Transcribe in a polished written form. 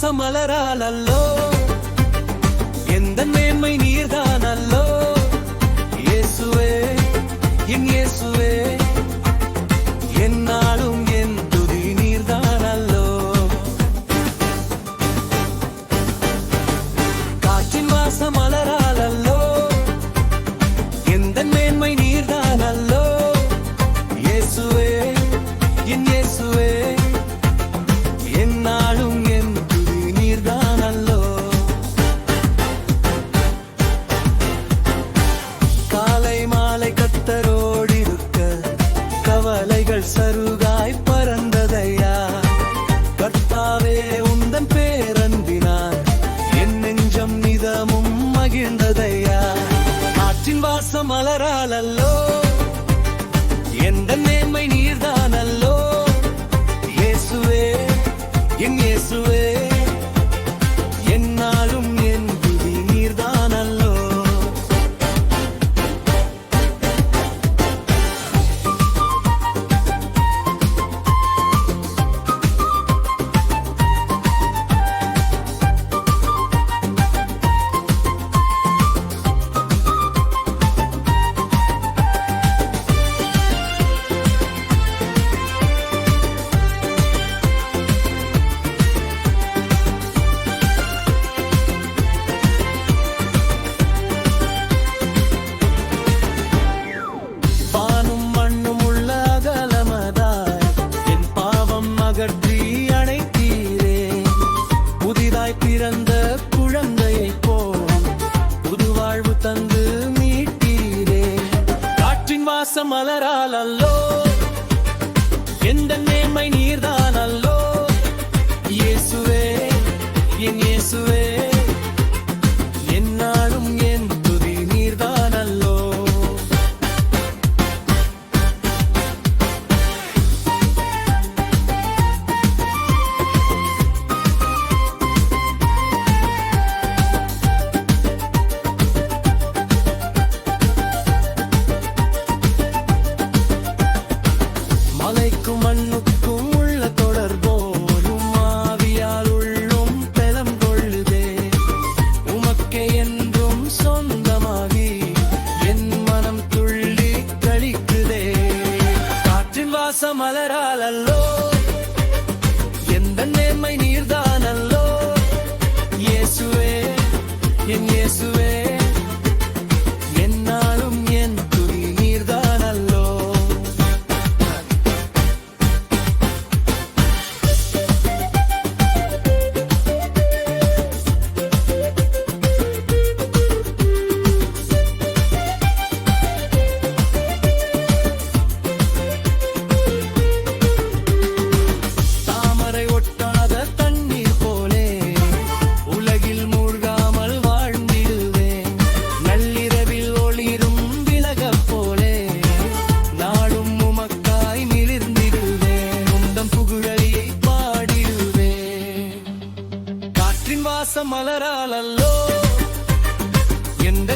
வாசம் மலரால் அல்லோ எந்த மேன்மை நீர்தான் அல்லோ இயேசுவே என் இயேசுவே என்னாலும் என் துதி நீர்தான் அல்லோ காற்றின் வாசம் மலரால் அல்லோ எந்த மேன்மை நீர்தான் அல்லோ இயேசுவே என் இயேசுவே என்னாலும் என் துதி நீர்தான் அல்லோ காலை மாலை கத்தரோடிருக்க கவலைகள் சருகாய் பறந்ததையா கர்த்தாவே உந்தன் பேரன்பினார் என் நெஞ்சம் நிதமும் மகிழ்ந்ததையா காற்றின் வாசம் மலரால் அல்லோ எந்த மேன்மை நீர்தான் அல்லோ இயேசுவே என் இயேசுவே என்னாலும் என் துதி நீர்தான் அல்லோ பிறந்த குழந்தையை போல் புது வாழ்வு தந்து மீட்டீரே காற்றின் வாசம் மலரால் அல்லோ எந்த மேன்மை நீர்தான் அல்லோ இயேசுவே என் இயேசுவே என்னாலும் என் துதி நீர்தான் அல்லோ மலைக்கும் மண்ணுக்கும் உள்ள தொடர்போலும் ஆவியால் உள்ளும் பெலம் கொள்ளுதே உமக்கே என்றும் சொந்தமாகி என் மனம் துள்ளி கழிக்குதே காற்றின் வாசம் மலரால் அல்லோ எந்த நேர்மை நீர்தான் அல்லோ இயேசுவே என் இயேசுவே என்னாலும் என் துதி நீர்தான் அல்லோ வாசம் மலரால் அல்லோ எந்த